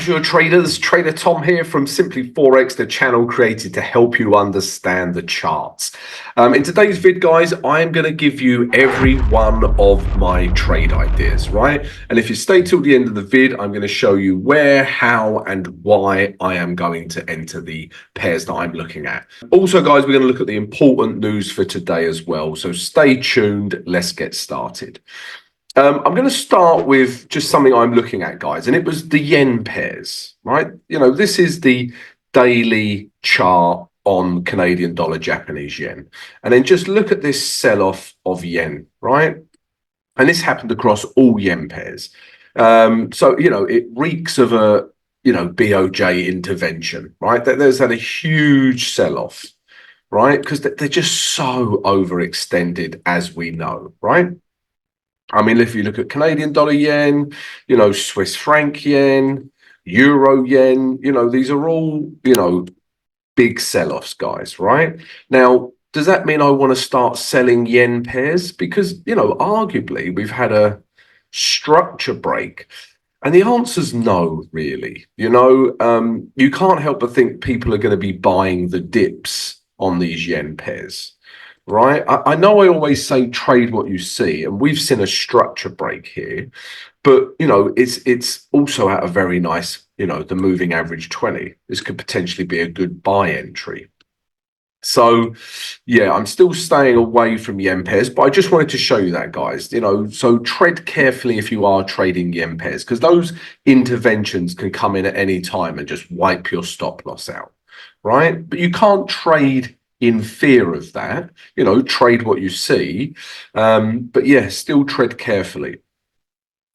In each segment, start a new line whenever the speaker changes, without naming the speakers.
Bonjour traders, Trader Tom here from Simply Forex, the channel created to help you understand the charts. In today's vid, guys, I am going to give you every one of my trade ideas, right? And if you stay till the end of the vid, I'm going to show you where, how, and why I am going to enter the pairs that I'm looking at. Also, guys, we're going to look at the important news for today as well. So stay tuned. Let's get started. I'm going to start with just something I'm looking at, guys, and it was the yen pairs, right? You know, this is the daily chart on Canadian dollar, Japanese yen. And then just look at this sell-off of yen, right? And this happened across all yen pairs. So, you know, it reeks of a, BOJ intervention, right? There's had a huge sell-off, right? Because they're just so overextended, as we know, right? I mean, if you look at Canadian dollar yen, Swiss franc yen, euro yen, these are all, big sell-offs, guys, right? Now, does that mean I want to start selling yen pairs? Because, arguably we've had a structure break. And the answer's no, really. You can't help but think people are going to be buying the dips on these yen pairs. Right, I know I always say trade what you see, and we've seen a structure break here, but it's also at a very nice, the moving average 20. This could potentially be a good buy entry. So yeah, I'm still staying away from yen pairs, but I just wanted to show you that, guys. So tread carefully if you are trading yen pairs, because those interventions can come in at any time and just wipe your stop loss out, right? But you can't trade in fear of that, trade what you see. But yeah, still tread carefully.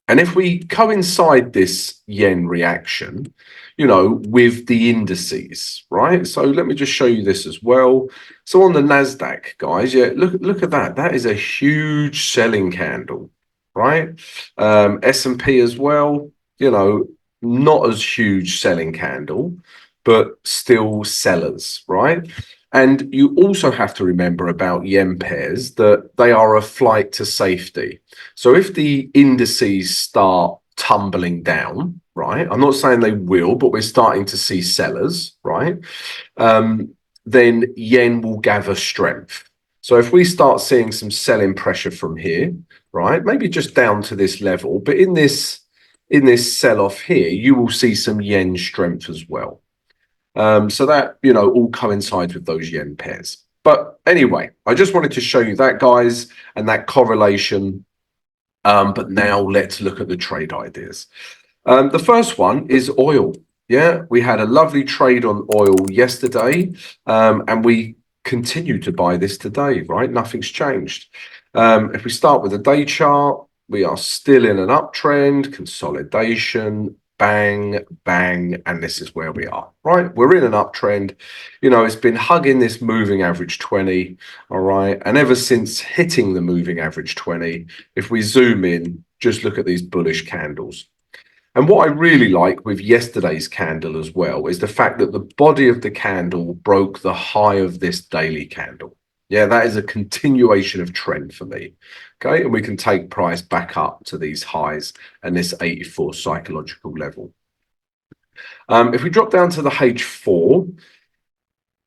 And if we coincide this yen reaction, with the indices, right? So let me just show you this as well. So on the NASDAQ, guys, yeah, look at that. That is a huge selling candle, right? S&P as well, not as huge selling candle, but still sellers, right? And you also have to remember about yen pairs that they are a flight to safety. So if the indices start tumbling down, right, I'm not saying they will, but we're starting to see sellers, right, then yen will gather strength. So if we start seeing some selling pressure from here, right, maybe just down to this level, but in this sell-off here, you will see some yen strength as well. So that, all coincides with those yen pairs. But anyway, I just wanted to show you that, guys, and that correlation. But now let's look at the trade ideas. The first one is oil. Yeah, we had a lovely trade on oil yesterday, and we continue to buy this today, right? Nothing's changed. If we start with the day chart, we are still in an uptrend, consolidation, bang, bang, and this is where we are, right? We're in an uptrend. It's been hugging this moving average 20, all right? And ever since hitting the moving average 20, if we zoom in, just look at these bullish candles. And what I really like with yesterday's candle as well is the fact that the body of the candle broke the high of this daily candle. Yeah, that is a continuation of trend for me. Okay, and we can take price back up to these highs and this 84 psychological level. If we drop down to the H4,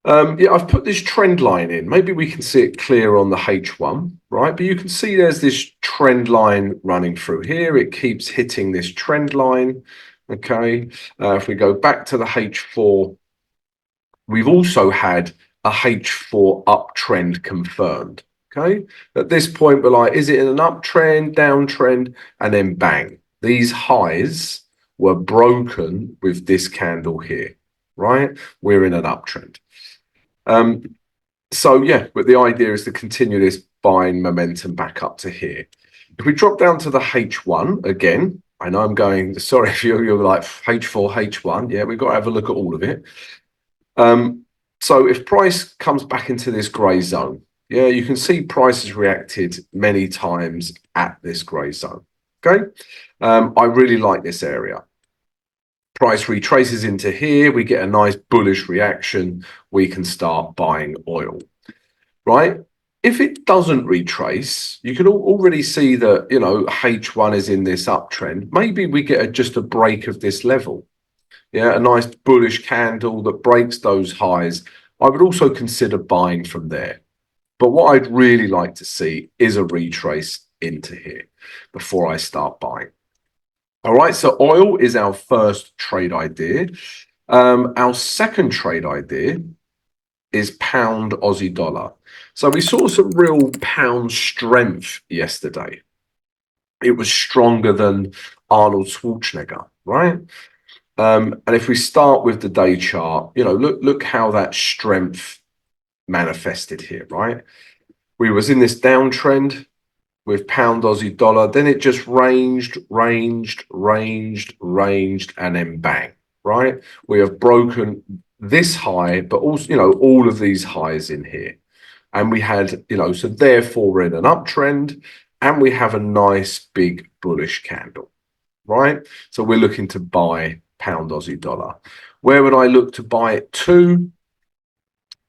yeah, I've put this trend line in. Maybe we can see it clear on the H1, right? But you can see there's this trend line running through here. It keeps hitting this trend line. Okay, if we go back to the H4, we've also had a H4 uptrend confirmed. Okay, at this point, we're like, is it in an uptrend, downtrend? And then bang, these highs were broken with this candle here, right? We're in an uptrend. So yeah, but the idea is to continue this buying momentum back up to here. If we drop down to the H1 again, I know I'm going, sorry if you're like H4, H1, yeah, we've got to have a look at all of it. So if price comes back into this gray zone, yeah, you can see price has reacted many times at this gray zone. Okay, I really like this area. Price retraces into here, we get a nice bullish reaction, we can start buying oil, right? If it doesn't retrace, you can already see that, H1 is in this uptrend. Maybe we get just a break of this level. yeah, a nice bullish candle that breaks those highs, I would also consider buying from there. But what I'd really like to see is a retrace into here before I start buying. All right, so oil is our first trade idea. Our second trade idea is pound Aussie dollar. So we saw some real pound strength yesterday. It was stronger than Arnold Schwarzenegger, right? And if we start with the day chart, you know, look how that strength manifested here, right? We was in this downtrend with pound Aussie dollar, then it just ranged, and then bang, right? We have broken this high, but also, you know, all of these highs in here. And we had, you know, so therefore we're in an uptrend and we have a nice big bullish candle, right? So we're looking to buy pound Aussie dollar. Where would I look to buy it to?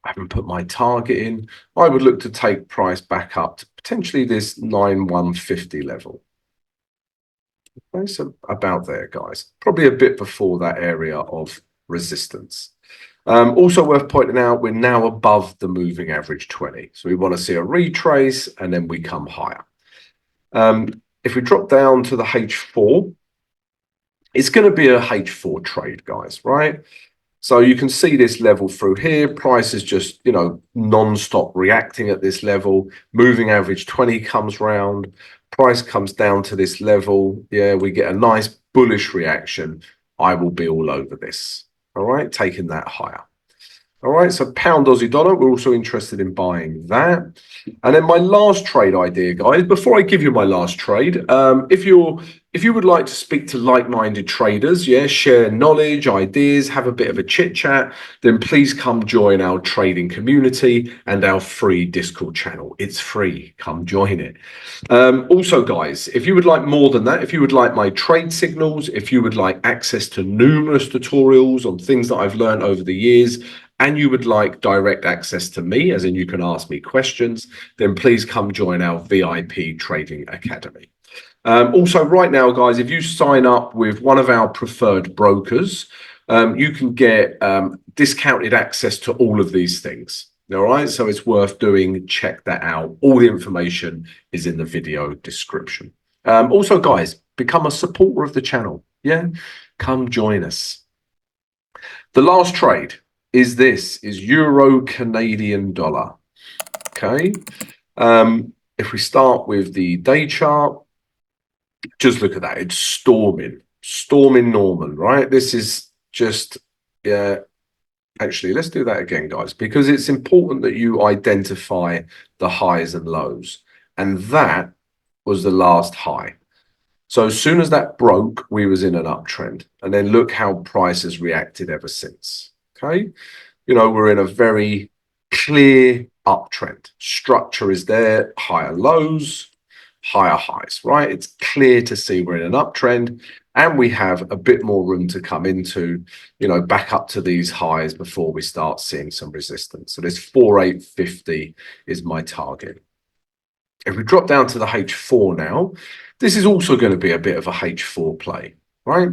I haven't put my target in. I would look to take price back up to potentially this 9150 level. Okay, so about there, guys. Probably a bit before that area of resistance. Also worth pointing out, we're now above the moving average 20. So we want to see a retrace and then we come higher. If we drop down to the H4, it's going to be a H4 trade, guys, right? So you can see this level through here. Price is just, you know, non-stop reacting at this level. Moving average 20 comes round. Price comes down to this level. Yeah, we get a nice bullish reaction. I will be all over this. All right, taking that higher. All right, so pound Aussie dollar, we're also interested in buying that. And then my last trade idea, guys, before I give you my last trade, if you would like to speak to like-minded traders, yeah, share knowledge, ideas, have a bit of a chit chat, then please come join our trading community and our free Discord channel. It's free. Come join it. Also, guys, if you would like more than that, if you would like my trade signals, if you would like access to numerous tutorials on things that I've learned over the years, and you would like direct access to me, as in you can ask me questions, then please come join our VIP Trading Academy. Also, right now, guys, if you sign up with one of our preferred brokers, you can get discounted access to all of these things. All right, so it's worth doing. Check that out. All the information is in the video description. Also, guys, become a supporter of the channel. Yeah, come join us. The last trade is Euro Canadian dollar. Okay. If we start with the day chart, just look at that. It's storming Norman, right? This is just, yeah. Actually, let's do that again, guys, because it's important that you identify the highs and lows. And that was the last high. So as soon as that broke, we was in an uptrend. And then look how price has reacted ever since. Okay. You know, we're in a very clear uptrend. Structure is there, higher lows, higher highs, right? It's clear to see we're in an uptrend and we have a bit more room to come into, you know, back up to these highs before we start seeing some resistance. So this 4850 is my target. If we drop down to the H4 now, this is also going to be a bit of a H4 play, right?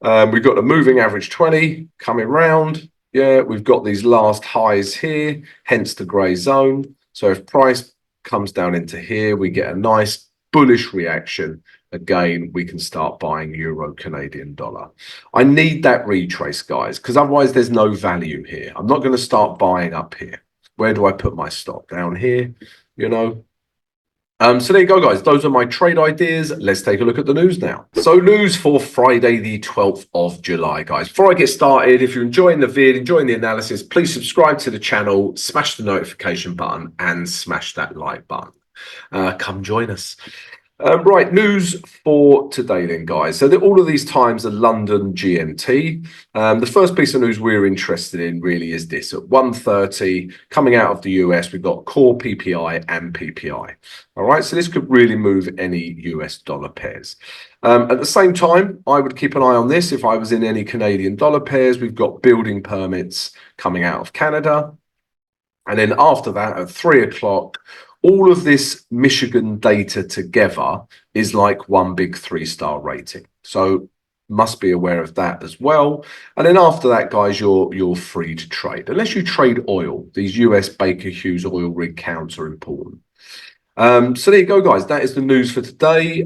We've got the moving average 20 coming round. Yeah, we've got these last highs here, hence the grey zone. So if price comes down into here, we get a nice bullish reaction. Again, we can start buying Euro Canadian dollar. I need that retrace, guys, because otherwise there's no value here. I'm not going to start buying up here. Where do I put my stop? Down here, you know? So there you go, guys. Those are my trade ideas. Let's take a look at the news now. So news for Friday, the 12th of July, guys. Before I get started, if you're enjoying the vid, enjoying the analysis, please subscribe to the channel, smash the notification button and smash that like button. Come join us. Right, news for today then, guys. So all of these times are London GMT. The first piece of news we're interested in really is this. At 1:30, coming out of the US, we've got core PPI and PPI. All right, so this could really move any US dollar pairs. At the same time, I would keep an eye on this. If I was in any Canadian dollar pairs, we've got building permits coming out of Canada. And then after that, at 3 o'clock, all of this Michigan data together is like one big 3-star rating. So Must be aware of that as well. And then after that, guys, you're free to trade. Unless you trade oil, these US Baker Hughes oil rig counts are important. So there you go, guys. That is the news for today.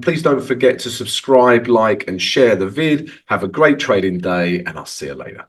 Please don't forget to subscribe, like, and share the vid. Have a great trading day, and I'll see you later.